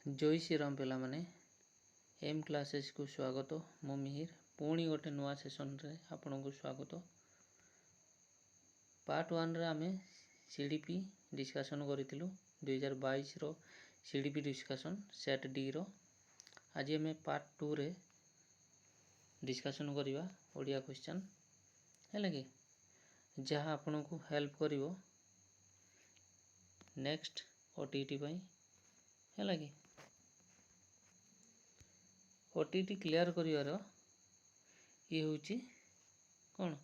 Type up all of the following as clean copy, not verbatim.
जय श्री राम पिला माने एम क्लासेस को स्वागत। मो मिहिर पुणी गोटे नुआ सेशन रे आपन को स्वागत। पार्ट 1 रे आमे सीडीपी डिस्कशन करितिलु 2022 रो सीडीपी डिस्कशन सेट डी रो। आज हमें पार्ट 2 रे डिस्कशन करिवा ओडिया क्वेश्चन है लगे जहां आपन को हेल्प करिवो नेक्स्ट ओटीटी पई है लगे। ओटीटी क्लियर करिवार ये होची कोन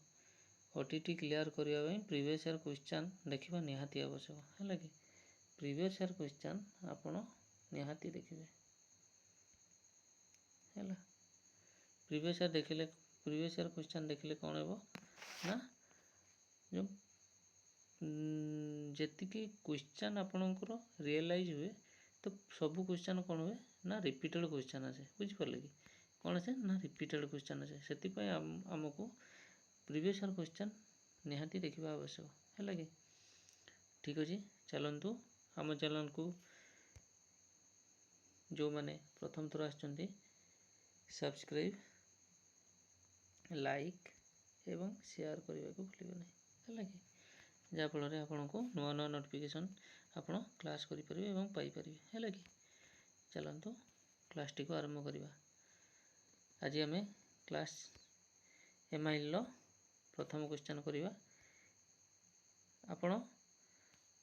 ओटीटी क्लियर करिवा पई प्रीवियस ईयर क्वेश्चन देखिबा निहाती आवश्यक है लगे। प्रीवियस ईयर क्वेश्चन आपण निहाती देखिबे हैला। प्रीवियस ईयर क्वेश्चन देखिले कोन हेबो ना जो जेतिकी क्वेश्चन आपनकर रियलाइज हुए तो सब क्वेश्चन कौन हुए ना रिपीटेड क्वेश्चन आसे बुझी परले कि कौन आसे ना रिपीटेड क्वेश्चन आसे सेति पय हमको प्रीवियस ईयर क्वेश्चन निहाती देखिबा आवश्यक है लगे। ठीक अछि चलंतु हम चैनल को जो माने प्रथम थोर आछंती सब्सक्राइब लाइक एवं शेयर करबा को भूलिबे नै है लगे जा फल रे आपन को नुआ नुआ नोटिफिकेशन आपन क्लास करि परिबे एवं पाई परिबे है लगे। चलंतु क्लास टी को आरंभ करिवा। आज हमें क्लास एमआईएल लो प्रथम क्वेश्चन करिवा। आपन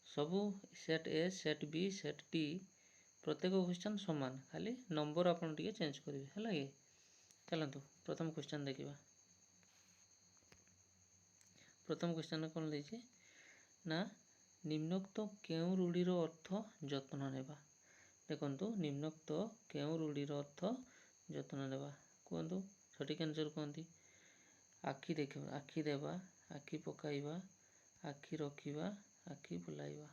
सबु set A set B set टी प्रत्येक क्वेश्चन समान खाली नंबर आपन टिके चेंज करिवे है लगे। चलंतु प्रथम क्वेश्चन देखिवा। प्रथम क्वेश्चन कोन दैछि ना निम्नोक्त केउ रूढ़ी रो अर्थ जत्न नेबा। देखंतु निम्नोक्त केउ रूढ़ी रो अर्थ जत्न नेबा कोंतु सठिक आंसर कोंती आखि देखिबा आखि देबा आखि पकाइबा आखि रखिबा आखि बुलाइबा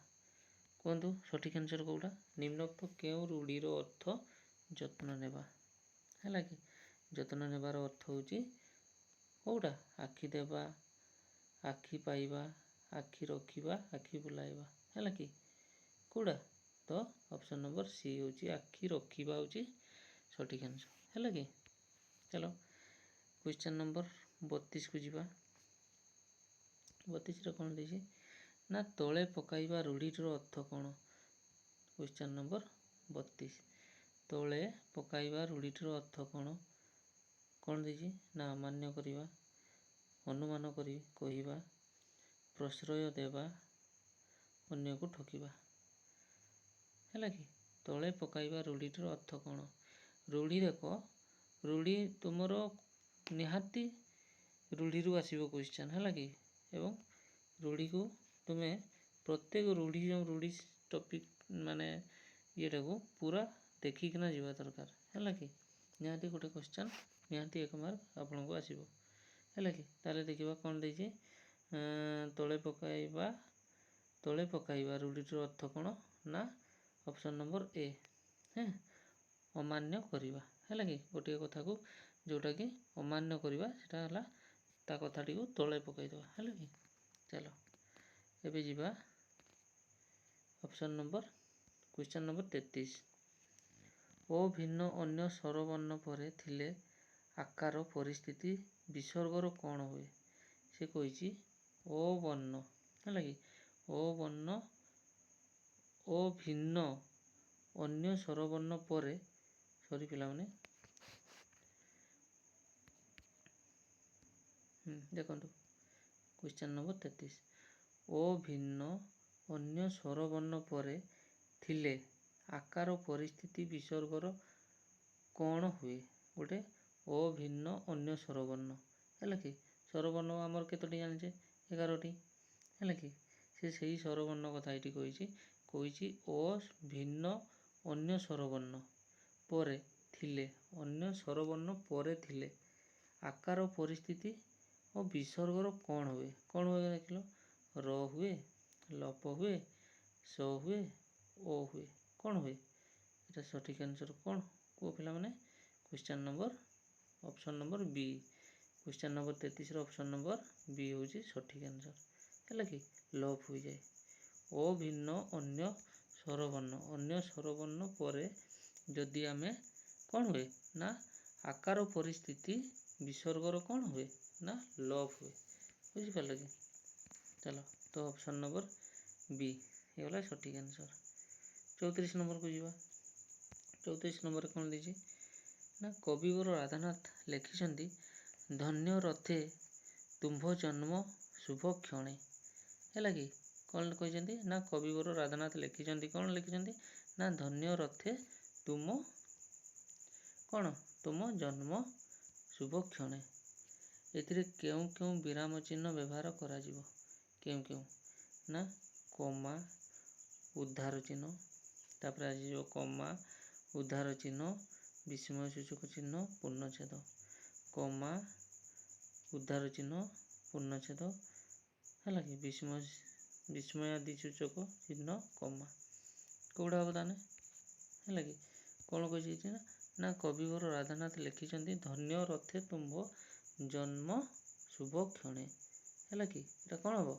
कोंतु सठिक आंसर कोउडा निम्नोक्त केउ रूढ़ी रो अर्थ जत्न नेबा हैला कि जत्न नेबार अर्थ होची कोउडा आखि देबा आखि पाइबा आखि रखिबा आखि बुलाइबा हैला कि कोउडा तो ऑप्शन नंबर सी होची आखि रखिबा होची सठिक आंसर हैला कि। चलो क्वेश्चन नंबर 32 को जीवा। 32 रे कोन देछि ना तळे पकाइबा रूढ़ी रो अर्थ कोन। क्वेश्चन नंबर 32 तळे पकाइबा रूढ़ी रो अर्थ कोन कोन देछि ना अमान्य करिबा अनुमान करी कहिबा प्रश्रय देबा अन्य को ठकिबा हैला कि तळे पकाइबा रूढ़ी रो अर्थ कोन। रूढ़ी देखो रूढ़ी तुमरो निहाती रूढ़ी रु आसीबो क्वेश्चन हैला कि एवं रूढ़ी को तुमे प्रत्येक रूढ़ी जो रूढ़ी टॉपिक माने येटा को पूरा देखि किना जीवा दरकार हैला कि निहाती गोटे क्वेश्चन निहाती एक मार्क आपन को आसीबो हैला कि। ताले देखिबा कोन दैछि तळे पकाइबा रूढ़ी रो अर्थ कोन ना ऑप्शन नंबर ए हैं अमान्य करिबा हैला कि गोटे कथा को जोटा कि अमान्य करिबा सेटा हला ता कथाटी को तळे पकाइ देबा हैला कि। चलो एबे जीवा ऑप्शन नंबर क्वेश्चन नंबर 33 ओ भिन्न अन्य स्वरवर्ण परे थिले आकार परिस्थिति विसर्गर कोन हुए से कहिछि ओ वर्ण हैला कि ओ वर्ण ओ भिन्न अन्य स्वरवर्ण परे सॉरी पिला माने देखंतु क्वेश्चन नंबर 33 ओ भिन्न अन्य स्वरवर्ण परे थिले आकार परिस्थिति विसर्गर कोन हुए गोटे ओ भिन्न अन्य स्वरवर्ण हैला कि स्वरवर्ण हमर केतोटी जानि 11टी हैला कि से सही स्वरवर्ण कथा एठी कहिछि ओ भिन्न अन्य स्वरवर्ण परे थिले अन्य स्वरवर्ण परे थिले आकार परिस्थिति और विसर्गर कोन हुए देखिलो र हुए लप हुए स हुए ओ हुए कोन हुए एटा सठिक आंसर कोन को पिला माने question number option number B question number 33 रो ऑप्शन नंबर बी होची सठिक आंसर हैला कि लप हो जाए ओ भिन्न अन्य स्वरवर्ण परे ଯଦି ଆମେ କ'ଣ ହୁଏ ନା ଆକାର ପରିସ୍ଥିତି ବିସର୍ଗର କ'ଣ ହୁଏ ନା ଲଭ୍ ହୁଏ। ବୁଝିପାରିଲ କି? ଚାଲ ତ ଅପସନ୍ ନମ୍ବର ବି ହେଇଗଲା ସଠିକ୍ ଆନ୍ସର୍। 34 ନମ୍ବରକୁ ଯିବା। 34 ନମ୍ବରରେ କ'ଣ ଦେଇଛି ନା କବିବର ରାଧାନାଥ ଲେଖିଛନ୍ତି ଧନ୍ୟ ରଥେ ତୁମ୍ଭ ଜନ୍ମ ଶୁଭ କ୍ଷଣେ। ହେଲା କି କ'ଣ କହିଛନ୍ତି ନା କବିବର ରାଧାନାଥ ଲେଖିଛନ୍ତି କ'ଣ ଲେଖିଛନ୍ତି ନା ଧନ୍ୟ ରଥେ ତୁମ କ'ଣ ତୁମ ଜନ୍ମ ଶୁଭ କ୍ଷଣେ। ଏଥିରେ କେଉଁ କେଉଁ ବିରାମ ଚିହ୍ନ ବ୍ୟବହାର କରାଯିବ? କେଉଁ କେଉଁ ନା କମା ଉଦ୍ଧାର ଚିହ୍ନ, ତାପରେ ଆସିଯିବ କମା ଉଦ୍ଧାର ଚିହ୍ନ, ବିସ୍ମୟ ସୂଚକ ଚିହ୍ନ, ପୂର୍ଣ୍ଣଚ୍ଛେଦ। କମା ଉଦ୍ଧାର ଚିହ୍ନ, ପୂର୍ଣ୍ଣଚ୍ଛେଦ, ହେଲା କି ବିସ୍ମୟାଦି ସୂଚକ ଚିହ୍ନ, କମା। କେଉଁଟା ହେବ ତାହେଲେ? ହେଲା କି କ'ଣ କହିଛି ନା କବିବର ରାଧାନାଥ ଲେଖିଛନ୍ତି ଧନ୍ୟ ରଥେ ତୁମ୍ଭ ଜନ୍ମ ଶୁଭ କ୍ଷଣେ। ହେଲା କି ଏଇଟା କ'ଣ ହେବ?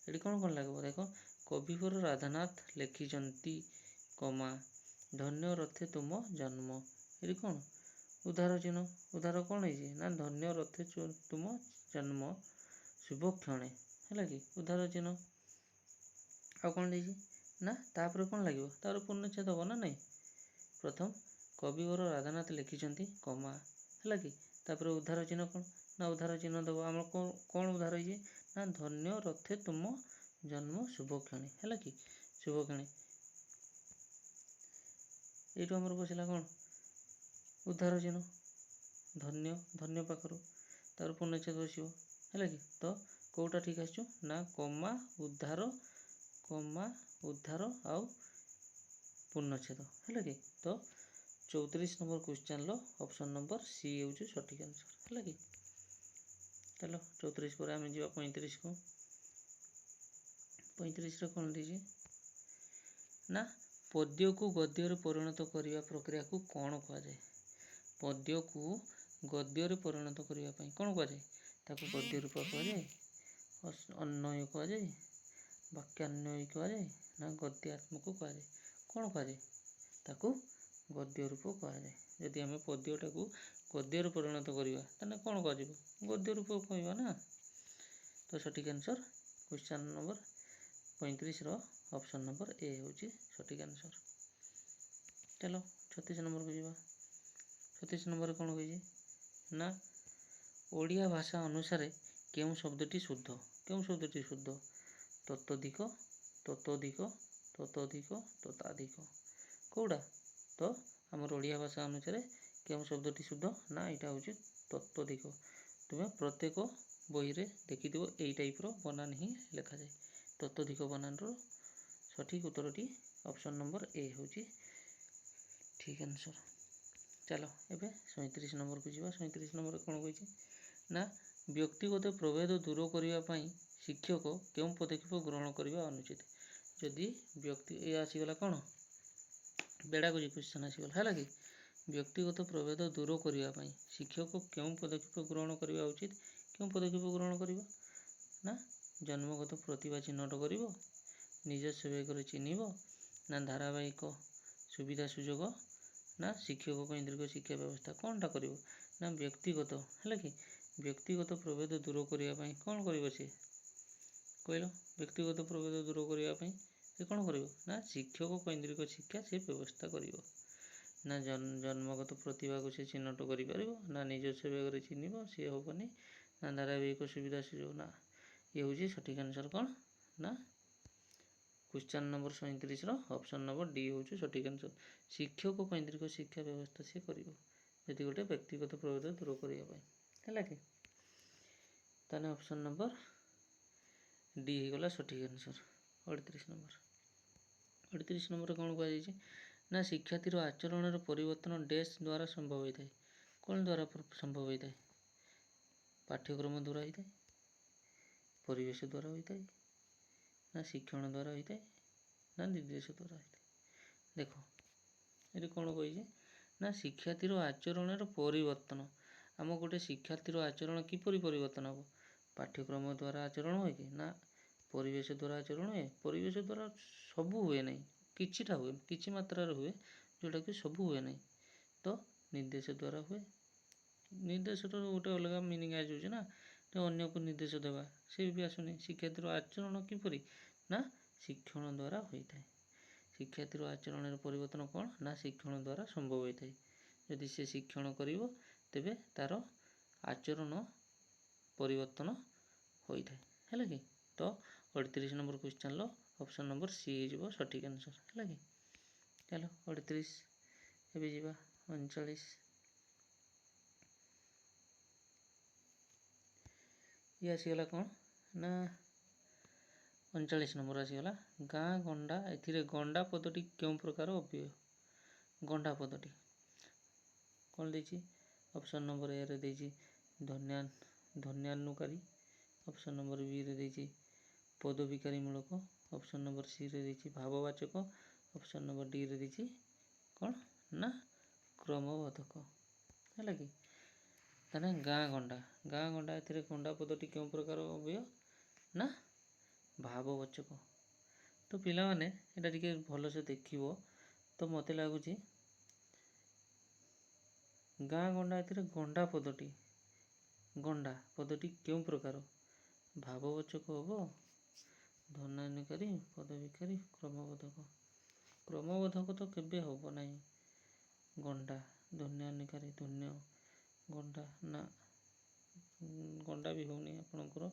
ଏଠି କ'ଣ କ'ଣ ଲାଗିବ? ଦେଖ କବିବର ରାଧାନାଥ ଲେଖିଛନ୍ତି କମା ଧନ୍ୟ ରଥେ ତୁମ ଜନ୍ମ। ଏଠି କ'ଣ ଉଦ୍ଧାର ଚିହ୍ନ, ଉଦ୍ଧାର କ'ଣ ହେଇଛି ନା ଧନ୍ୟ ରଥେ ତୁମ ଜନ୍ମ ଶୁଭ କ୍ଷଣେ। ହେଲା କି ଉଦ୍ଧାର ଚିହ୍ନ। ଆଉ କ'ଣ ଦେଇଛି ନା ତାପରେ କ'ଣ ଲାଗିବ? ତାପରେ ପୂର୍ଣ୍ଣଚ୍ଛେଦ ହେବ ନା ନାହିଁ? ପ୍ରଥମ କବିବର ରାଧାନାଥ ଲେଖିଛନ୍ତି କମା, ହେଲା କି ତାପରେ ଉଦ୍ଧାର ଚିହ୍ନ କ'ଣ ନା ଉଦ୍ଧାର ଚିହ୍ନ ଦେବ। ଆମର କ'ଣ ଉଦ୍ଧାର ହେଇଛି ନା ଧନ୍ୟ ରଥେ ତୁମ ଜନ୍ମ ଶୁଭ କ୍ଷଣେ। ହେଲା କି ଶୁଭ କ୍ଷଣେ। ଏଇଠୁ ଆମର ବସିଲା କ'ଣ ଉଦ୍ଧାର ଚିହ୍ନ, ଧନ୍ୟ ପାଖରୁ ତାପରେ ପୂର୍ଣ୍ଣଚ୍ଛେଦ ବସିବ। ହେଲା କି ତ କେଉଁଟା ଠିକ୍ ଆସିଛୁ ନା କମା ଉଦ୍ଧାର ଆଉ ପୂର୍ଣ୍ଣଚ୍ଛେଦ। ହେଲା କି ତ 34 ନମ୍ବର କ୍ୱେଶ୍ଚନର ଅପସନ୍ ନମ୍ବର ସି ହେଉଛି ସଠିକ୍ ଆନ୍ସର୍। ହେଲା କି ଚାଲ 34 ପରେ ଆମେ ଯିବା 35କୁ। 35ରେ କ'ଣ ଦେଇଛି ନା ପଦ୍ୟକୁ ଗଦ୍ୟରେ ପରିଣତ କରିବା ପ୍ରକ୍ରିୟାକୁ କ'ଣ କୁହାଯାଏ? ପଦ୍ୟକୁ ଗଦ୍ୟରେ ପରିଣତ କରିବା ପାଇଁ କ'ଣ କୁହାଯାଏ? ତାକୁ ଗଦ୍ୟ ରୂପ କୁହାଯାଏ, ଅନ୍ୱୟ କୁହାଯାଏ, ବାକ୍ୟାନ୍ୱୟ କୁହାଯାଏ ନା ଗଦ୍ୟାତ୍ମକ କୁହାଯାଏ? କ'ଣ କୁହାଯାଏ? ତାକୁ ଗଦ୍ୟ ରୂପ କୁହାଯାଏ। ଯଦି ଆମେ ପଦ୍ୟଟାକୁ ଗଦ୍ୟରେ ପରିଣତ କରିବା ତାହେଲେ କ'ଣ କୁହାଯିବ? ଗଦ୍ୟ ରୂପ କହିବା ନା। ତ ସଠିକ୍ ଆନ୍ସର୍ କ୍ୱେଶ୍ଚନ ନମ୍ବର 35ର ଅପସନ୍ ନମ୍ବର ଏ ହେଉଛି ସଠିକ୍ ଆନ୍ସର୍। ଚାଲ 36 ନମ୍ବରକୁ ଯିବା। 36 ନମ୍ବରରେ କ'ଣ କହିଛି ନା ଓଡ଼ିଆ ଭାଷା ଅନୁସାରେ କେଉଁ ଶବ୍ଦଟି ଶୁଦ୍ଧ? କେଉଁ ଶବ୍ଦଟି ଶୁଦ୍ଧ? ତତୋଧିକ, ତତୋଧିକ, ତତୋଧିକ, ତତାଧିକ। କେଉଁଟା? ତ ଆମର ଓଡ଼ିଆ ଭାଷା ଅନୁସାରେ କେଉଁ ଶବ୍ଦଟି ଶୁଦ୍ଧ ନା ଏଇଟା ହେଉଛି ତତୋଧିକ। ତୁମେ ପ୍ରତ୍ୟେକ ବହିରେ ଦେଖିଥିବ ଏଇ ଟାଇପ୍ର ବନାନ ହିଁ ଲେଖାଯାଏ। ତତୋଧିକ ବନାନର ସଠିକ୍ ଉତ୍ତରଟି ଅପସନ୍ ନମ୍ବର ଏ ହେଉଛି ଠିକ୍ ଆନ୍ସର୍। ଚାଲ ଏବେ 37 ନମ୍ବରକୁ ଯିବା। 37 ନମ୍ବରରେ କ'ଣ କହିଛି ନା ବ୍ୟକ୍ତିଗତ ପ୍ରଭେଦ ଦୂର କରିବା ପାଇଁ ଶିକ୍ଷକ କେଉଁ ପଦକ୍ଷେପ ଗ୍ରହଣ କରିବା ଅନୁଚିତ? ଯଦି ଏ ଆସିଗଲା କ'ଣ ବେଡ଼ାକୁଜି କ୍ୱେଶ୍ଚନ୍ ଆସିଗଲା। ହେଲା କି ବ୍ୟକ୍ତିଗତ ପ୍ରଭେଦ ଦୂର କରିବା ପାଇଁ ଶିକ୍ଷକ କେଉଁ ପଦକ୍ଷେପ ଗ୍ରହଣ କରିବା ଉଚିତ? କେଉଁ ପଦକ୍ଷେପ ଗ୍ରହଣ କରିବ ନା ଜନ୍ମଗତ ପ୍ରତିଭା ଚିହ୍ନଟ କରିବ, ନିଜସ୍ୱ ବେଗରେ ଚିହ୍ନିବ ନା ଧାରାବାହିକ ସୁବିଧା ସୁଯୋଗ ନା ଶିକ୍ଷକ କୈନ୍ଦ୍ରିକ ଶିକ୍ଷା ବ୍ୟବସ୍ଥା? କ'ଣଟା କରିବ ନା ବ୍ୟକ୍ତିଗତ। ହେଲା କି ବ୍ୟକ୍ତିଗତ ପ୍ରଭେଦ ଦୂର କରିବା ପାଇଁ କ'ଣ କରିବ ସେ କହିଲ? ବ୍ୟକ୍ତିଗତ ପ୍ରଭେଦ ଦୂର କରିବା ପାଇଁ ସେ କ'ଣ କରିବ ନା ଶିକ୍ଷକ କୈନ୍ଦ୍ରିକ ଶିକ୍ଷା ସେ ବ୍ୟବସ୍ଥା କରିବ। ନା ଜନ୍ମଗତ ପ୍ରତିଭାକୁ ସେ ଚିହ୍ନଟ କରିପାରିବ, ନା ନିଜସ୍ୱ ବେଗରେ ଚିହ୍ନିବ ସିଏ ହେବନି, ନା ଧାରାବାହିକ ସୁବିଧା ସୁଯୋଗ। ନା ଇଏ ହେଉଛି ସଠିକ୍ ଆନ୍ସର୍ କ'ଣ ନା କ୍ୱେଶ୍ଚନ୍ ନମ୍ବର 37ର ଅପସନ୍ ନମ୍ବର ଡି ହେଉଛି ସଠିକ୍ ଆନ୍ସର୍। ଶିକ୍ଷକ କୈନ୍ଦ୍ରିକ ଶିକ୍ଷା ବ୍ୟବସ୍ଥା ସେ କରିବ ଯଦି ଗୋଟେ ବ୍ୟକ୍ତିଗତ ପ୍ରଭେଦ ଦୂର କରିବା ପାଇଁ। ହେଲା କି ତାହେଲେ ଅପସନ୍ ନମ୍ବର ଡି ହେଇଗଲା ସଠିକ୍ ଆନ୍ସର୍। 38 ନମ୍ବର 38 ନମ୍ବରରେ କ'ଣ କୁହାଯାଇଛି ନା ଶିକ୍ଷାର୍ଥୀର ଆଚରଣର ପରିବର୍ତ୍ତନ ଡ୍ୟାସ୍ ଦ୍ୱାରା ସମ୍ଭବ ହୋଇଥାଏ। କ'ଣ ଦ୍ୱାରା ସମ୍ଭବ ହୋଇଥାଏ? ପାଠ୍ୟକ୍ରମ ଦ୍ୱାରା ହୋଇଥାଏ, ପରିବେଶ ଦ୍ୱାରା ହୋଇଥାଏ, ନା ଶିକ୍ଷଣ ଦ୍ୱାରା ହୋଇଥାଏ, ନା ନିର୍ଦ୍ଦେଶ ଦ୍ୱାରା ହୋଇଥାଏ? ଦେଖ ଏଠି କ'ଣ କହିଛି ନା ଶିକ୍ଷାର୍ଥୀର ଆଚରଣର ପରିବର୍ତ୍ତନ। ଆମ ଗୋଟେ ଶିକ୍ଷାର୍ଥୀର ଆଚରଣ କିପରି ପରିବର୍ତ୍ତନ ହେବ? ପାଠ୍ୟକ୍ରମ ଦ୍ୱାରା ଆଚରଣ ହୁଏ କି ନା ପରିବେଶ ଦ୍ୱାରା ଆଚରଣ ହୁଏ? ପରିବେଶ ଦ୍ୱାରା ସବୁ ହୁଏ ନାହିଁ, କିଛିଟା ହୁଏ, କିଛି ମାତ୍ରାରେ ହୁଏ ଯେଉଁଟାକି ସବୁ ହୁଏ ନାହିଁ। ତ ନିର୍ଦ୍ଦେଶ ଦ୍ୱାରା ହୁଏ। ନିର୍ଦ୍ଦେଶର ଗୋଟେ ଅଲଗା ମିନିଂ ଆସିଯାଉଛି ନା, ତ ଅନ୍ୟକୁ ନିର୍ଦ୍ଦେଶ ଦେବା ସେ ବି ଆସୁନି। ଶିକ୍ଷାର୍ଥୀର ଆଚରଣ କିପରି? ନା ଶିକ୍ଷଣ ଦ୍ୱାରା ହୋଇଥାଏ। ଶିକ୍ଷାର୍ଥୀର ଆଚରଣରେ ପରିବର୍ତ୍ତନ କ'ଣ? ନା ଶିକ୍ଷଣ ଦ୍ୱାରା ସମ୍ଭବ ହୋଇଥାଏ। ଯଦି ସେ ଶିକ୍ଷଣ କରିବ ତେବେ ତା'ର ଆଚରଣ ପରିବର୍ତ୍ତନ ହୋଇଥାଏ। ହେଲା କି? ତ 38 ନମ୍ବର କ୍ୱେଶ୍ଚନର ଅପସନ୍ ନମ୍ବର ସି ହେଇଯିବ ସଠିକ୍ ଆନ୍ସର୍। ହେଲା କି? ଚାଲ 38 ଏବେ ଯିବା 39। ଇଏ ଆସିଗଲା କ'ଣ? ନା 39 ନମ୍ବର ଆସିଗଲା ଗାଁ ଗଣ୍ଡା। ଏଥିରେ ଗଣ୍ଡା ପଦଟି କେଉଁ ପ୍ରକାର ଅବ୍ୟୟ? ଗଣ୍ଡା ପଦଟି କ'ଣ ଦେଇଛି? ଅପସନ୍ ନମ୍ବର ଏରେ ଦେଇଛି ଧନ୍ୟାନୁକାରୀ, ଅପସନ୍ ନମ୍ବର ବିରେ ଦେଇଛି ପଦବିକାରୀ ମୂଳକ, ଅପସନ୍ ନମ୍ବର ସିରେ ଦେଇଛି ଭାବବାଚକ, ଅପସନ୍ ନମ୍ବର ଡିରେ ଦେଇଛି କ'ଣ? ନା କ୍ରମବୋଧକ। ହେଲା କି? ତାହେଲେ ଗାଁ ଗଣ୍ଡା। ଗାଁ ଗଣ୍ଡା ଏଥିରେ ଗଣ୍ଡା ପଦଟି କେଉଁ ପ୍ରକାର ଅବ୍ୟୟ? ନା ଭାବବାଚକ। ତ ପିଲାମାନେ ଏଇଟା ଟିକେ ଭଲସେ ଦେଖିବ। ତ ମୋତେ ଲାଗୁଛି ଗାଁ ଗଣ୍ଡା ଏଥିରେ ଗଣ୍ଡା ପଦଟି କେଉଁ ପ୍ରକାର? ଭାବବାଚକ ହେବ, ଧନାନୁକାରୀ, ପଦବିକାରୀ, କ୍ରମବୋଧକ। କ୍ରମବୋଧକ ତ କେବେ ହେବ ନାହିଁ। ଗଣ୍ଡା, ଧନ୍ୟାନୁକାରୀ, ଧନ୍ୟ, ଗଣ୍ଡା ନା ଗଣ୍ଡା ବି ହେଉନି ଆପଣଙ୍କର।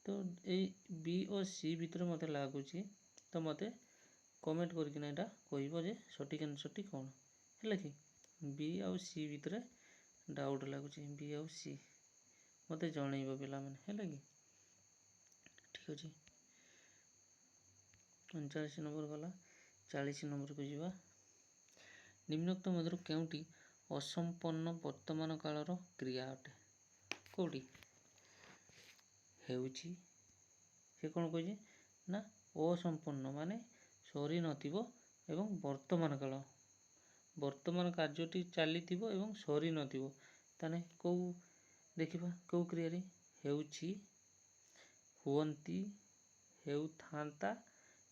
ତ ଏଇ ବି ଓ ସି ଭିତରେ ମୋତେ ଲାଗୁଛି। ତ ମୋତେ କମେଣ୍ଟ କରିକିନା ଏଇଟା କହିବ ଯେ ସଠିକ୍ ଆନ୍ସର୍ଟି କ'ଣ? ହେଲା କି? ବି ଆଉ ସି ଭିତରେ ଡାଉଟ୍ ଲାଗୁଛି। ବି ଆଉ ସି ମୋତେ ଜଣେଇବ ପିଲାମାନେ। ହେଲା କି? ଠିକ୍ ଅଛି। 39 ନମ୍ବର ଗଲା। 40 ନମ୍ବରକୁ ଯିବା। ନିମ୍ନୋକ୍ତ ମଧ୍ୟରୁ କେଉଁଟି ଅସମ୍ପନ୍ନ ବର୍ତ୍ତମାନ କାଳର କ୍ରିୟା ଅଟେ? କେଉଁଟି? ହେଉଛି। ସେ କ'ଣ କହିଛି? ନା ଅସମ୍ପନ୍ନ ମାନେ ସରି ନଥିବ ଏବଂ ବର୍ତ୍ତମାନ କାଳ, ବର୍ତ୍ତମାନ କାର୍ଯ୍ୟଟି ଚାଲିଥିବ ଏବଂ ସରି ନଥିବ। ତାହେଲେ କେଉଁ ଦେଖିବା କେଉଁ କ୍ରିୟାରେ? ହେଉଛି, ହୁଅନ୍ତି, ହେଉଥାନ୍ତା,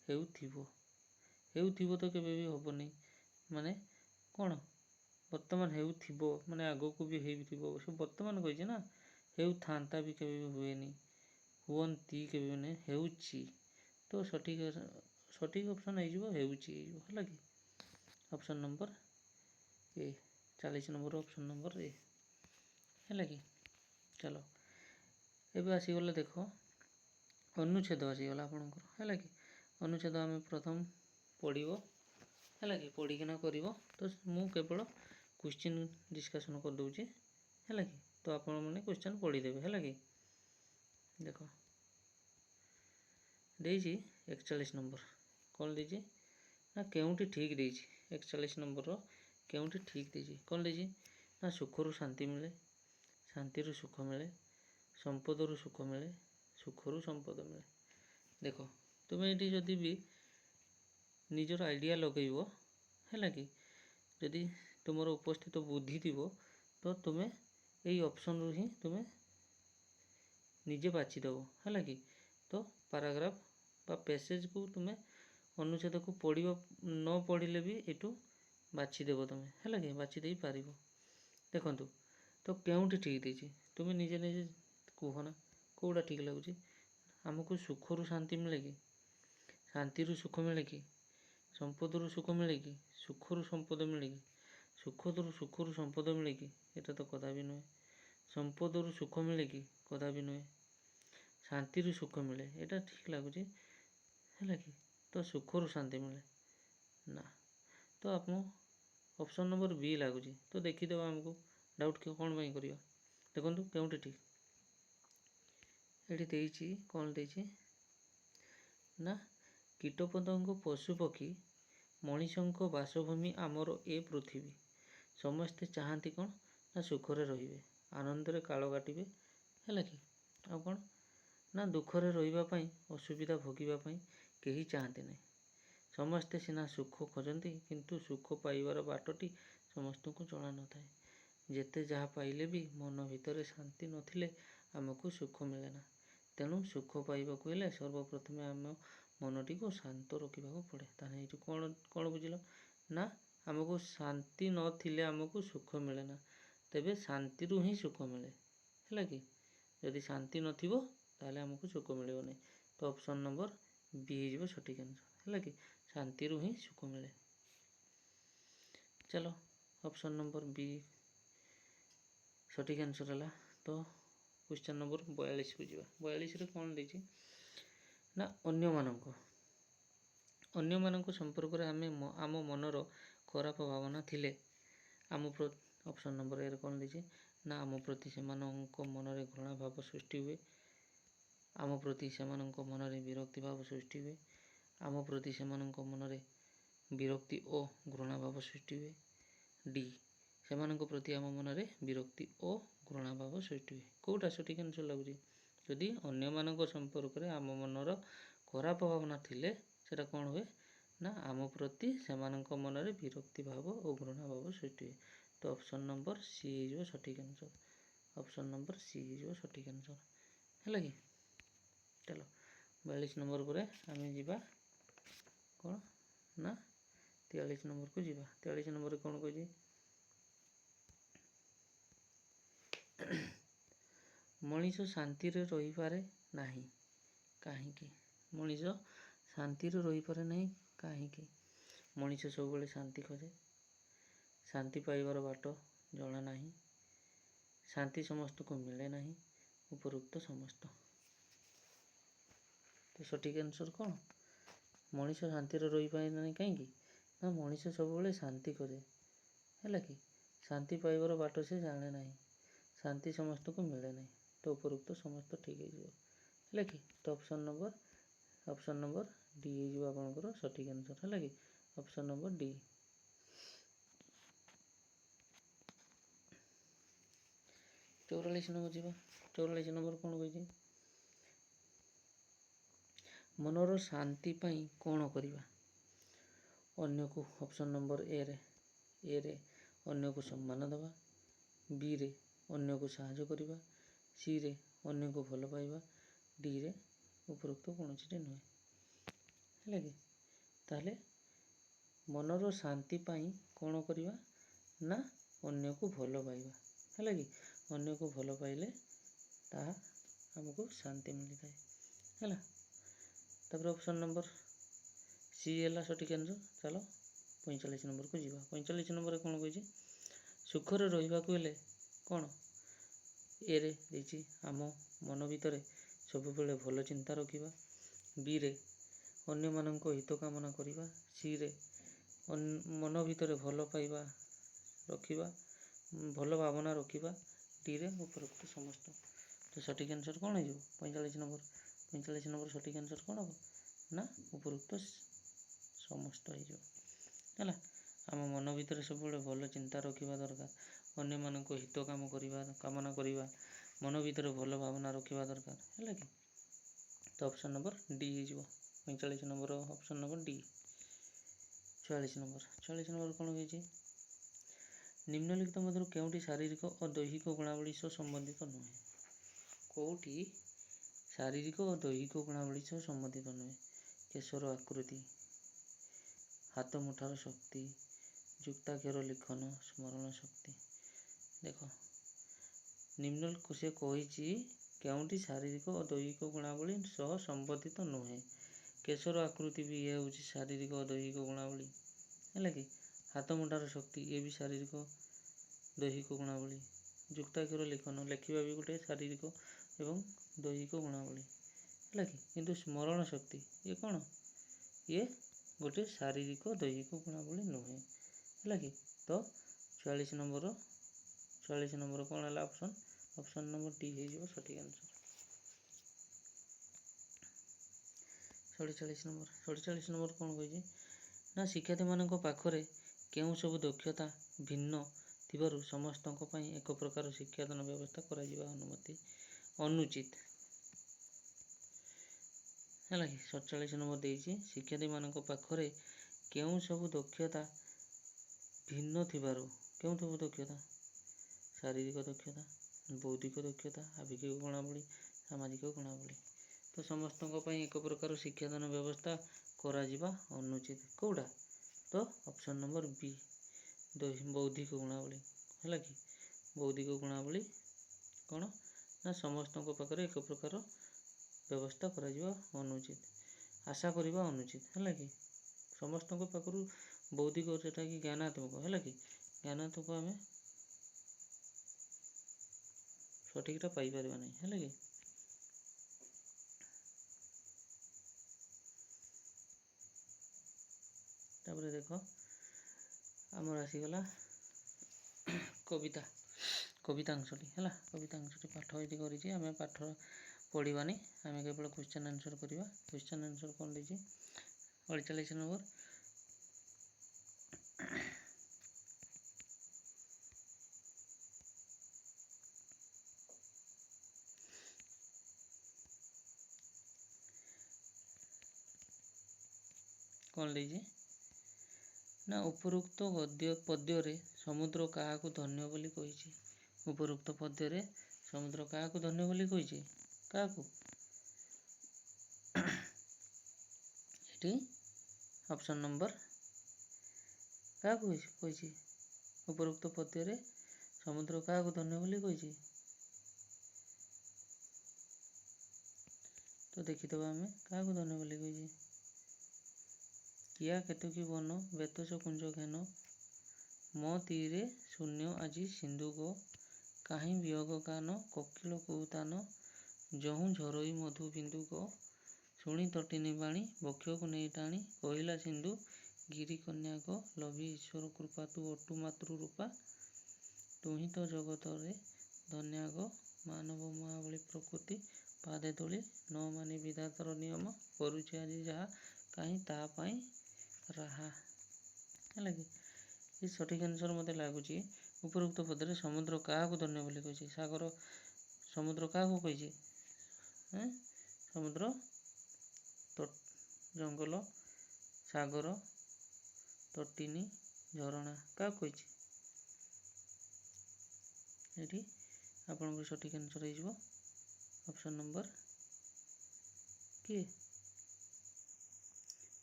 ହେଉଥିବ। ହେଉଥିବ ତ କେବେ ବି ହେବନି। ମାନେ କ'ଣ? ବର୍ତ୍ତମାନ ହେଉଥିବ ମାନେ ଆଗକୁ ବି ହେଇଥିବ। ସେ ବର୍ତ୍ତମାନ କହିଛି ନା। ହେଉଥାନ୍ତା ବି କେବେ ବି ହୁଏନି। ହୁଅନ୍ତି କେବେ ବି ନାହିଁ। ହେଉଛି। ତ ସଠିକ୍ ଅପସନ୍ ହେଇଯିବ ହେଉଛି ହେଇଯିବ। ହେଲା କି? ଅପସନ୍ ନମ୍ବର ଏ। 40 ନମ୍ବର ଅପସନ୍ ନମ୍ବର ଏ। ହେଲା କି? ଚାଲ ଏବେ ଆସିଗଲା ଦେଖ ଅନୁଚ୍ଛେଦ ଆସିଗଲା ଆପଣଙ୍କର। ହେଲା କି? ଅନୁଚ୍ଛେଦ ଆମେ ପ୍ରଥମ ପଢ଼ିବ। ହେଲା କି? ପଢ଼ିକିନା କରିବ। ତ ମୁଁ କେବଳ କ୍ୱେଶ୍ଚିନ୍ ଡିସ୍କସନ୍ କରିଦେଉଛି। ହେଲା କି? ତ ଆପଣମାନେ କ୍ୱେଶ୍ଚନ୍ ପଢ଼ିଦେବେ। ହେଲା କି? ଦେଖ ଦେଇଛି 41 ନମ୍ବର। କ'ଣ ଦେଇଛି? ନା କେଉଁଠି ଠିକ୍ ଦେଇଛି? 41 ନମ୍ବରର କେଉଁଠି ଠିକ୍ ଦେଇଛି? କ'ଣ ଦେଇଛି? ନା ସୁଖରୁ ଶାନ୍ତି ମିଳେ, ଶାନ୍ତିରୁ ସୁଖ ମିଳେ, ସମ୍ପଦରୁ ସୁଖ ମିଳେ, ସୁଖରୁ ସମ୍ପଦ ମିଳେ। ଦେଖ ତୁମେ ଏଠି ଯଦି ବି ନିଜର ଆଇଡ଼ିଆ ଲଗେଇବ, ହେଲା କି? ଯଦି ତୁମର ଉପସ୍ଥିତ ବୁଦ୍ଧି ଥିବ ତ ତୁମେ ଏଇ ଅପସନ୍ରୁ ହିଁ ତୁମେ ନିଜେ ବାଛିଦେବ। ହେଲା କି? ତ ପାରାଗ୍ରାଫ ବା ପ୍ୟାସେଜକୁ ତୁମେ ଅନୁଚ୍ଛେଦକୁ ନ ପଢ଼ିଲେ ବି ଏଠୁ ବାଛିଦେବ ତୁମେ। ହେଲା କି? ବାଛି ଦେଇପାରିବ। ଦେଖନ୍ତୁ ତ କେଉଁଠି ଠିକ୍ ଦେଇଛି ତୁମେ ନିଜେ ନିଜେ କୁହ ନା କେଉଁଟା ଠିକ୍ ଲାଗୁଛି? ଆମକୁ ସୁଖରୁ ଶାନ୍ତି ମିଳେ କି? ଶାନ୍ତିରୁ ସୁଖ ମିଳେ କି? ସମ୍ପଦରୁ ସୁଖ ମିଳେ କି? ସୁଖରୁ ସମ୍ପଦ ମିଳେ କି? ସୁଖରୁ ସମ୍ପଦ ମିଳେ କି? ଏଟା ତ କଦାପି ନୁହେଁ। ସମ୍ପଦରୁ ସୁଖ ମିଳେ କି? କଦାପି ନୁହେଁ। ଶାନ୍ତିରୁ ସୁଖ ମିଳେ, ଏଇଟା ଠିକ୍ ଲାଗୁଛି। ହେଲା କି? ତ ସୁଖରୁ ଶାନ୍ତି ମିଳେ ନା। ତ ଆପଣ ଅପସନ୍ ନମ୍ବର ବି ଲାଗୁଛି। ତ ଦେଖିଦେବା ଆମକୁ ଡାଉଟ୍ କ'ଣ ପାଇଁ କରିବା? ଦେଖନ୍ତୁ କେଉଁଠି ଠିକ୍। ଏଠି ଦେଇଛି କ'ଣ ଦେଇଛି? ନା କୀଟପତଙ୍ଗ, ପଶୁପକ୍ଷୀ, ମଣିଷଙ୍କ ବାସଭୂମି ଆମର ଏ ପୃଥିବୀ। ସମସ୍ତେ ଚାହାନ୍ତି କ'ଣ? ନା ସୁଖରେ ରହିବେ, ଆନନ୍ଦରେ କାଳ କାଟିବେ। ହେଲା କି? ଆଉ କ'ଣ? ନା ଦୁଃଖରେ ରହିବା ପାଇଁ, ଅସୁବିଧା ଭୋଗିବା ପାଇଁ କେହି ଚାହାନ୍ତି ନାହିଁ। ସମସ୍ତେ ସିନା ସୁଖ ଖୋଜନ୍ତି କିନ୍ତୁ ସୁଖ ପାଇବାର ବାଟଟି ସମସ୍ତଙ୍କୁ ଜଣା ନଥାଏ। ଯେତେ ଯାହା ପାଇଲେ ବି ମନ ଭିତରେ ଶାନ୍ତି ନଥିଲେ ଆମକୁ ସୁଖ ମିଳେ ନା। ତେଣୁ ସୁଖ ପାଇବାକୁ ହେଲେ ସର୍ବପ୍ରଥମେ ଆମ ମନଟିକୁ ଶାନ୍ତ ରଖିବାକୁ ପଡ଼େ। ତାହେଲେ ଏଇଠୁ କ'ଣ ବୁଝିଲ? ନା आमको शांति नथिले आमको सुख मिले ना तेबे शांति रु ही सुख मिले है कि यदि शांति नथिबो ताले आमको सुख मिले नहीं तो ऑप्शन नंबर बी हो सठिक आंसर है कि शांति रु ही सुख मिले। चलो ऑप्शन नंबर बी सठिक आंसर है। तो क्वेश्चन नंबर 42 को जीवा 42 रे कौन देछि ना अन्य मानक संपर्क रे आम मनर खराब भावना थिले आम ऑप्शन नंबर ए कौन देछि ना आम प्रति से मन रे घृणा भाव सृष्टि हुए आम प्रति से मन रे विरक्ति भाव सृष्टि हुए आम प्रति से मन रे विरक्ति और घृणा भाव सृष्टि हुए डी से प्रति आम मन रे विरक्ति और घृणा भाव सृष्टि हुए कौटा सठिक आंसर लगुच जदि अन्य मानक संपर्क रे आम मनर खराब भावना थिले सेटा कौन हुए ना आम प्रति से मन रे विरक्ति भाव और घृणा भाव सृष्टि हुए तो ऑप्शन नंबर सी हो सठिक आंसर ऑप्शन नंबर सी हो सठिक आंसर है कि। चलो 42 नंबर पर आम जीवा कौन ना 43 नंबर को जीवा 43 नंबर कौन कही मनीष शांति रे रही पारे नहीं कहीं मनीष शांति रे रही पारे नहीं कहीं मनीष सब बेले शांति खोजे शांति पाइबार बाट जना नहीं शांति समस्त को मिले नहीं उपरोक्त समस्त तो सठिक आंसर कौन मनीष शांति रे रही पारे नहीं कहीं ना मनीष सब बेले शांति खोजे है कि शांति पाइबार बाट से जाने नहीं शांति समस्त को मिले नहीं तो उपरोक्त समस्त ठीक है कि तो ऑप्शन नंबर डी हो आपनकर सठिक आंसर है कि ऑप्शन नंबर डी। 44 नंबर जीवा 44 नंबर कौन कही मनर शांति पाई कौन करवा अन्य को ऑप्शन नंबर ए रे अन्य को सम्मान दवा बी रे अन्य को साहाय्य करवा सी रे अन्य को भल पाइबा डी रे उपरोक्त कौन नुहे है कि ताले मनर शांति पाई कौन करवा ना अन्य को भल पाइबा है कि अन्य को भल पाइले ताहा हमको शांति मिली थाए है। तापर ऑप्शन नंबर सी है सठिक आंसर। चलो 45 नंबर को जीवा 45 नंबर कौन कही सुखरे रहिबाकु हेले कौन ए रे देछि आम मन भितर सब बेले भल चिंता रखिबा बी रे अन्य मानक हित कामना करिबा सी रे मन भितर भल पाइबा रखिबा भल भावना रखिबा डी रे उपरोक्त समस्त तो सठिक आंसर कौन हो 45 नंबर सठिक आंसर कौन हम ना उपरोक्त समस्त हो आम मन भितर सब भल चिंता रखा दरकार अन्य मानक हित काम कामना करवा मन भितर भल भावना रखा दरकार है कि तो ऑप्शन नंबर डी हो 45 number option number D. 44 number कौन कही निम्नलिखित मध्य केउटी शारीरिक और दैहिक गुणावली सह संबंधित नुहे कौटी शारीरिक और दैहिक गुणावली सह संबंधित नुहे केशर आकृति हाथ मुठार शक्ति युक्ताक्षर लिखन स्मरण शक्ति देख निम्न से कही केउटी शारीरिक और दैहिक गुणावली सह संबंधित नुहे केशर आकृति भी ये हूँ शारीरिक और दैहिक गुणावली है कि हाथ मुठार शक्ति ये भी शारीरिक दैहिक गुणावली युक्ताक्षर लिखन लेखिबा भी गोटे शारीरिक एवं दैहिक गुणावली है कि किंतु स्मरण शक्ति ये कौन ये गोटे शारीरिक दैहिक गुणावली नुहे है कि तो 44 नंबर कौन है ऑप्शन नंबर डी हो सठिक आंसर। 47 नंबर कौन कही ना शिक्षार्थी मानक पाखरे केउं सब दक्षता भिन्न थिबारु समस्तक पई एक प्रकार शिक्षादान व्यवस्था करा जिबा अनुचित है कि 47 नंबर देछि शिक्षार्थी मानक पाखरे केउं सब दक्षता भिन्न थिबारु केउं सब दक्षता शारीरिक दक्षता बौद्धिक दक्षता आवेगिक गुणावली सामाजिक गुणावली तो समस्तक पई एक प्रकार शिक्षादान व्यवस्था करा जिबा अनुचित कौटा तो ऑप्शन नंबर बी ବୌଦ୍ଧିକ ଗୁଣାବଳୀ ହେଲା କି ବୌଦ୍ଧିକ ଗୁଣାବଳୀ କ'ଣ ନା ସମସ୍ତଙ୍କ ପାଖରେ ଏକ ପ୍ରକାର ବ୍ୟବସ୍ଥା କରାଯିବା ଅନୁଚିତ, ଆଶା କରିବା ଅନୁଚିତ ହେଲା କି ସମସ୍ତଙ୍କ ପାଖରୁ ବୌଦ୍ଧିକ ଯେଉଁଟା କି ଜ୍ଞାନାତ୍ମକ ହେଲା କି ଜ୍ଞାନାତ୍ମକ ଆମେ ସଠିକଟା ପାଇପାରିବା ନାହିଁ ହେଲା କି। ତାପରେ ଦେଖ ଆମର ଆସିଗଲା କବିତାଂଶଟି ହେଲା। କବିତାଂଶଟି ପାଠ ଏଇଠି କରିଛି, ଆମେ ପାଠ ପଢ଼ିବାନି, ଆମେ କେବଳ କ୍ୱେଶ୍ଚନ୍ ଆନ୍ସର୍ କରିବା। କ୍ୱେଶ୍ଚନ୍ ଆନ୍ସର୍ କ'ଣ ଦେଇଛି 48 ନମ୍ବର। କ'ଣ ଦେଇଛି ନା ଉପରୋକ୍ତ ପଦ୍ୟରେ ସମୁଦ୍ର କାହାକୁ ଧନ୍ୟ ବୋଲି କହିଛି। ଉପରୋକ୍ତ ପଦ୍ୟରେ ସମୁଦ୍ର କାହାକୁ ଧନ୍ୟ ବୋଲି କହିଛି, କାହାକୁ ଏଠି ଅପସନ୍ ନମ୍ବର କାହାକୁ କହିଛି ଉପରୋକ୍ତ ପଦ୍ୟରେ ସମୁଦ୍ର କାହାକୁ ଧନ୍ୟ ବୋଲି କହିଛି। ତ ଦେଖିଦେବା ଆମେ କାହାକୁ ଧନ୍ୟ ବୋଲି କହିଛି। କିଆ କେତକୀ ବନ ବେତସ କୁଞ୍ଜ ଘେନ ମୋ ତୀରେ ଶୂନ୍ୟ ଆଜି ସିନ୍ଧୁକ କାହିଁ ବିୟୋଗ କାନ କୋକିଳ କୁହୁତାନ ଯହୁଁ ଝରୋଇ ମଧୁ ବିନ୍ଦୁକ ଶୁଣି ତଟିନୀ ବାଣୀ ବକ୍ଷକୁ ନେଇ ଟାଣି କହିଲା ସିନ୍ଧୁ ଗିରି କନ୍ୟାକ ଲଭି ଈଶ୍ୱର କୃପା ତୁ ଅଟୁ ମାତୃ ରୂପା ତୁହି ତ ଜଗତରେ ଧନ୍ୟାଗ ମାନବ ମହାବଳୀ ପ୍ରକୃତି ପାଦେ ତୋଳି ନ ମାନି ବିଧାତାର ନିୟମ କରୁଛି ଆଜି ଯାହା କାହିଁ ତାହା ପାଇଁ ରାହା ହେଲା କି। ଏ ସଠିକ୍ ଆନ୍ସର୍ ମୋତେ ଲାଗୁଛି ଉପରୋକ୍ତ ପଦରେ ସମୁଦ୍ର କାହାକୁ ଧନ୍ୟ ବୋଲି କହିଛି। ସମୁଦ୍ର କାହାକୁ କହିଛି, ସମୁଦ୍ର ଜଙ୍ଗଲ ସାଗର ତଟିନୀ ଝରଣା କାହାକୁ କହିଛି। ଏଠି ଆପଣଙ୍କର ସଠିକ୍ ଆନ୍ସର୍ ହେଇଯିବ ଅପସନ୍ ନମ୍ବର କିଏ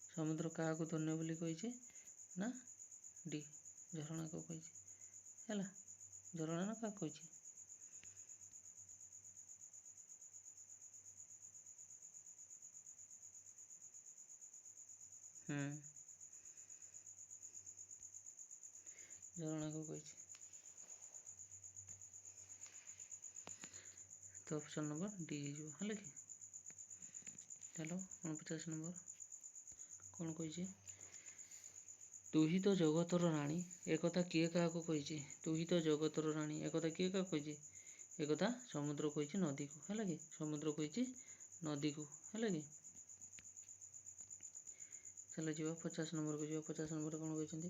ସମୁଦ୍ର କାହାକୁ ଧନ୍ୟ ବୋଲି କହିଛି ନା ଡି ଝରଣାକୁ କହିଛି ହେଲା। ଝରଣା ନା କାହାକୁ କହିଛି। ଝରଣାକୁ କହିଛି। ତ ଅପସନ୍ ନମ୍ବର ଡି ହେଇଯିବ ହେଲା କି। ଚାଲ 49 ନମ୍ବର କ'ଣ କହିଛି ତୁହି ତ ଜଗତର ରାଣୀ ଏକଥା କିଏ କାହାକୁ କହିଛି। ତୁହି ତ ଜଗତର ରାଣୀ ଏକଥା କିଏ କାହାକୁ କହିଛି। ଏକଥା ସମୁଦ୍ର କହିଛି ନଦୀକୁ ହେଲା କି। ସମୁଦ୍ର କହିଛି ନଦୀକୁ ହେଲା କି। ଚାଲ ଯିବା 50 ନମ୍ବରକୁ ଯିବା। 50 ନମ୍ବରରେ କ'ଣ କହିଛନ୍ତି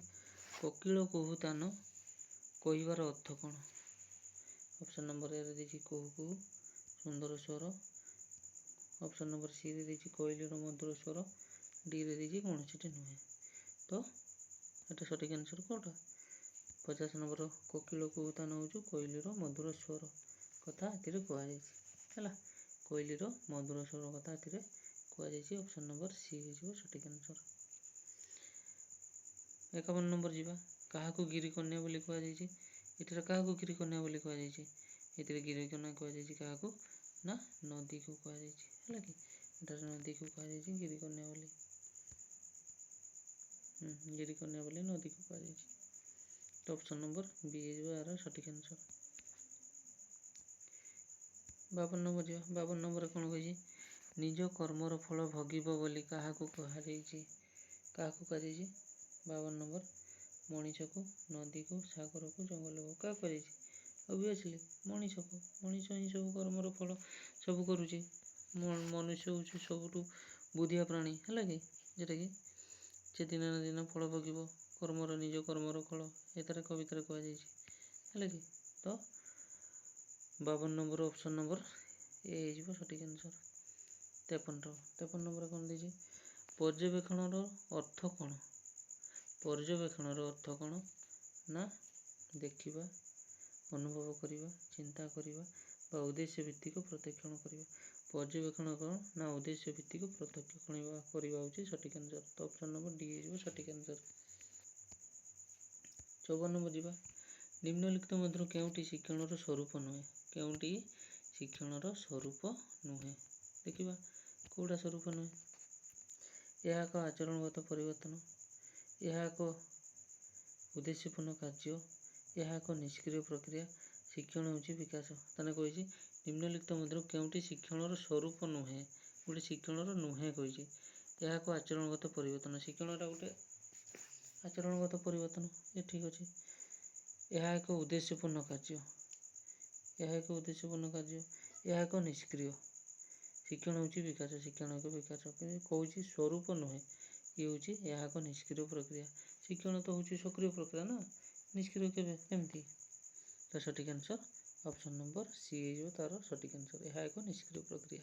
କୋକିଳ କୁହୁତାନ କହିବାର ଅର୍ଥ କ'ଣ। ଅପସନ୍ ନମ୍ବର ଏରେ ଦେଇଛି କୁହୁ କୁହୁ ସୁନ୍ଦର ସ୍ୱର। ଅପସନ୍ ନମ୍ବର ସିରେ ଦେଇଛି କୋଇଲିର ମଧୁର ସ୍ୱର। ଡିରେ ଦେଇଛି କୌଣସିଟି ନୁହେଁ। ତ ଏଟା ସଠିକ୍ ଆନ୍ସର୍ କେଉଁଟା 50 ନମ୍ବର କୋକିଳ କୁହୁତାନ ହେଉଛି କୋଇଲିର ମଧୁର ସ୍ୱର କଥା ଏଥିରେ କୁହାଯାଇଛି ହେଲା। କୋଇଲିର ମଧୁର ସ୍ୱର କଥା ଏଥିରେ କୁହାଯାଇଛି। ଅପସନ୍ ନମ୍ବର ସି ହେଇଯିବ ସଠିକ୍ ଆନ୍ସର୍। 51 ନମ୍ବର ଯିବା କାହାକୁ ଗିରିକନ୍ୟା ବୋଲି କୁହାଯାଇଛି। ଏଥିରେ କାହାକୁ ଗିରିକନ୍ୟା ବୋଲି କୁହାଯାଇଛି। ଏଥିରେ ଗିରିକନ୍ୟା କୁହାଯାଇଛି କାହାକୁ ନା ନଦୀକୁ କୁହାଯାଇଛି ହେଲା କି। ଏଠାରେ ନଦୀକୁ କୁହାଯାଇଛି ଗିରିକନ୍ୟା ବୋଲି। ଗିରିକନ୍ୟା ବୋଲି ନଦୀକୁ କୁହାଯାଇଛି। ତ ଅପସନ୍ ନମ୍ବର ବି ହେଇଯିବ ଏହାର ସଠିକ୍ ଆନ୍ସର୍। 52 ନମ୍ବର ଯିବା। 52 ନମ୍ବରରେ କ'ଣ କହିଛି ନିଜ କର୍ମର ଫଳ ଭୋଗିବ ବୋଲି କାହାକୁ କୁହାଯାଇଛି। କାହାକୁ କୁହାଯାଇଛି 52 ନମ୍ବର ମଣିଷକୁ ନଦୀକୁ ସାଗରକୁ ଜଙ୍ଗଲକୁ କାହାକୁ କୁହାଯାଇଛି। ଅବଭିୟସ୍ଲି ମଣିଷକୁ। ମଣିଷ ହିଁ ସବୁ କର୍ମର ଫଳ ସବୁ କରୁଛି। ମନୁଷ୍ୟ ହେଉଛି ସବୁଠୁ ବୁଦ୍ଧିଆ ପ୍ରାଣୀ ହେଲା କି ଯେଉଁଟାକି ସେ ଦିନେ ନା ଦିନ ଫଳ ଭୋଗିବ ନିଜ କର୍ମର ଫଳ ଏଥିରେ କବିତାରେ କୁହାଯାଇଛି ହେଲା କି। ତ 52 ନମ୍ବର ଅପସନ୍ ନମ୍ବର ଏ ହେଇଯିବ ସଠିକ୍ ଆନ୍ସର୍। 53 ନମ୍ବର କ'ଣ ଦେଇଛି ପର୍ଯ୍ୟବେକ୍ଷଣର ଅର୍ଥ କ'ଣ। ପର୍ଯ୍ୟବେକ୍ଷଣର ଅର୍ଥ କ'ଣ ନା ଦେଖିବା ଅନୁଭବ କରିବା ଚିନ୍ତା କରିବା ବା ଉଦ୍ଦେଶ୍ୟ ଭିତ୍ତିକ ପ୍ରତ୍ୟକ୍ଷଣ କରିବା। ପର୍ଯ୍ୟବେକ୍ଷଣ କ'ଣ ନା ଉଦ୍ଦେଶ୍ୟ ଭିତ୍ତିକ ପ୍ରତ୍ୟକ୍ଷଣ କରିବା ହେଉଛି ସଠିକ୍ ଆନ୍ସର୍। ତ ଅପସନ୍ ନମ୍ବର ଡି ହେଇଯିବ ସଠିକ୍ ଆନ୍ସର୍। 54 नंबर जीवा निम्नलिखित मध्य केउटी शिक्षणर स्वरूप नुहे केउटी शिक्षणर स्वरूप नुहे देखिबा कोडा स्वरूप नुहे यह एक आचरणगत परिवर्तन यह एक उद्देश्यपूर्ण कार्य यह एक निष्क्रिय प्रक्रिया शिक्षण होची विकास ताने कहिछि निम्नलिखित मध्य केउटी शिक्षणर स्वरूप नुहे गोटे शिक्षणर नुहे कहिछि यह एक आचरणगत परिवर्तन शिक्षणटा गोटे आचरणगत परिवर्तन ये ठीक अच्छे यह एक उद्देश्यपूर्ण कार्य यह एक उद्देश्यपूर्ण कार्य यह एक निष्क्रिय शिक्षण होची विकास शिक्षण एक विकास कहूँ स्वरूप नुहे ये हूँ यह एक निष्क्रिय प्रक्रिया शिक्षण तो हूँ सक्रिय प्रक्रिया ना निष्क्रिय केमती तो सठिक आंसर ऑप्शन नंबर सी हो तार सठिक आंसर यह एक निष्क्रिय प्रक्रिया।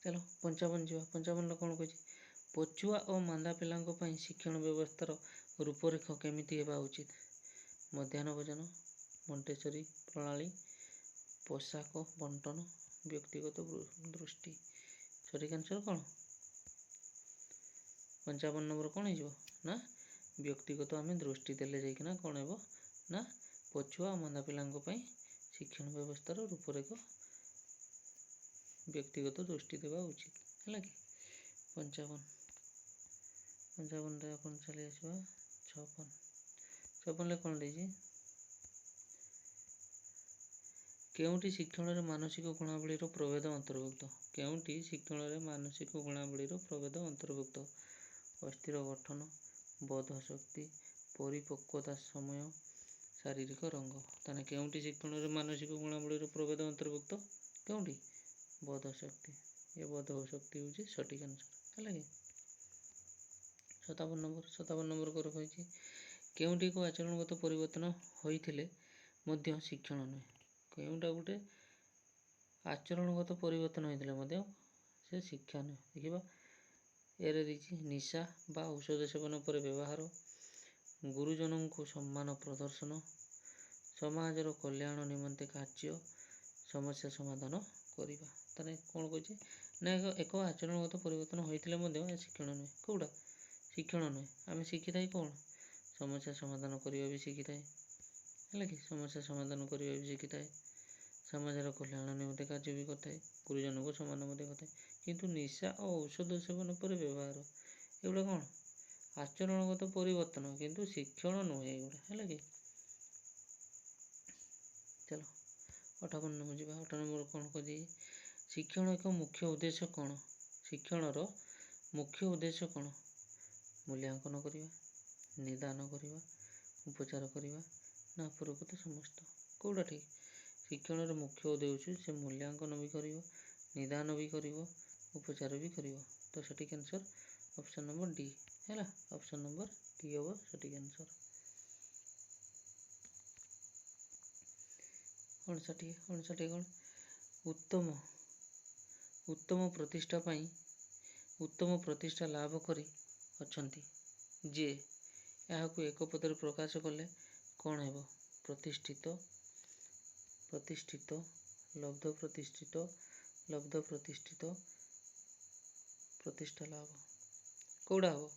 चलो 55 जीवा 55 कौन कही पछुआ और मांदा पिलांको पई शिक्षण व्यवस्थार रूपरेख केमिति हेबा उचित मध्याह्न भोजन मोंटेसरी प्रणाली पोशाक बंटन व्यक्तिगत दृष्टि सठिक आंसर कौन 55 नंबर कौन हो ना व्यक्तिगत आम दृष्टि देले जाइकिना कौन हेबो ना पछुआ मांदा पिलांको पई शिक्षण व्यवस्थार रूपरेख व्यक्तिगत दृष्टि देवा उचित है कि 55 अपन चली आसवा 56 कौन देजी केउटी शिक्षण मानसिक गुणावलीर प्रभेद अंतर्भुक्त केउटी शिक्षण मानसिक गुणावलीर प्रभेद अंतर्भुक्त अस्थिर गठन बोध शक्ति परिपक्वता समय शारीरिक रंग ताने केउटी शिक्षण मानसिक गुणावलीर प्रभेद अंतर्भुक्त केउटी बोध शक्ति ये बोध शक्ति हूँ सठिक आंसर है कि 57 नंबर कर कही केउटी को आचरणगत परिवर्तन होइथिले मध्य शिक्षण नुहे केउटा गोटे आचरणगत परिवर्तन होइथिले मध्य से शिक्षा नुहे देखिबा एरे दिछि निशा बा औषध सेवन पर व्यवहार गुरुजन को सम्मान प्रदर्शन समाजर कल्याण निमंते कार्य समस्या समाधान करिबा ताने कौन कही ना एक आचरणगत परिवर्तन होइथिले मध्य शिक्षण नुहे कौटा शिक्षण नुहे आम शिखी थाए कौन समस्या समाधान करवा भी शिखी थाए है कि समस्या समाधान करवा भी शिखी थाए समाजर कल्याण निमंते कार्य भी करता है गुरुजन को सम्मान करता किंतु निशा और औषध सेवन पर व्यवहार एगुड़ा कौन आचरणगत परिवर्तन किंतु शिक्षण नुहे एगुड़ा है कि चलो 58 नंबर जी 58 नंबर कौन कह शिक्षण एक मुख्य उद्देश्य कौन शिक्षणर मुख्य उद्देश्य कौन मूल्यांकन करवा निदान करवा उपचार करवा ना उपरोक्त समस्त कौटा ठीक शिक्षणर मुख्य उद्देश्य से मूल्यांकन भी कर निदान भी कर उपचार भी कर तो सठिक आंसर ऑप्शन नंबर डी है ऑप्शन नंबर डी हम सठिक आंसर 59 कौन उत्तम प्रतिष्ठा पाई उत्तम प्रतिष्ठा लाभ करी अछंती जे याकू एक पदर प्रकाश कले कौन हेबो प्रतिष्ठित प्रतिष्ठित लब्ध प्रतिष्ठित प्रतिष्ठा लाभ कौड़ा हम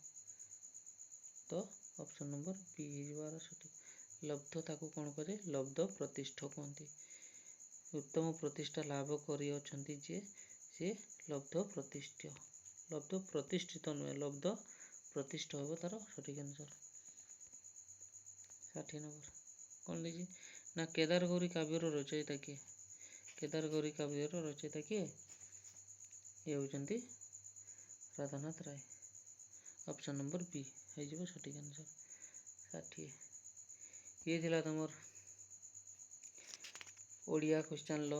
तो ऑप्शन नंबर बी हो सठिक लब्ध ताकू कौन करे लब्ध प्रतिष्ठा कहते उत्तम प्रतिष्ठा लाभ करी अछंती जे से लब्ध प्रतिष्ठित नुहे लब्ध प्रतिष्ठा हम तार सठिक आंसर 60 नंबर कौन देखिए ना केदार गौरी काव्यर रचयिता किए केदार गौरी काव्यर रचयिता किए ये होचंती राधानाथ राय ऑप्शन नंबर बी हो सठिक आंसर 60 ये थिला तुमर ओडिया क्वेश्चन लो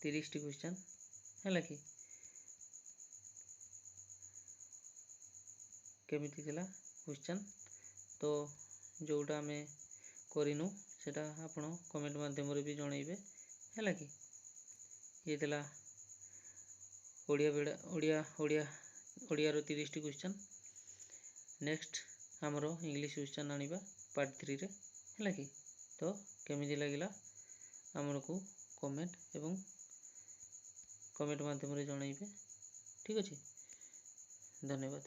30 टी क्वेश्चन है कि केमिति थिला क्वेश्चन तो जोटा आम करूँ सेटा आपण कमेंट माध्यम भी जनइबे है कि ये थिला ओडिया बेड़ा Odia Odia Odia 30 T question next आमर इंग्लिश क्वेश्चन आनिबा पार्ट 3 रे है कि तो केमिति लागिला आमर को कमेंट एवं कमेंट माध्यम जनइबे ठीक अच्छे धन्यवाद।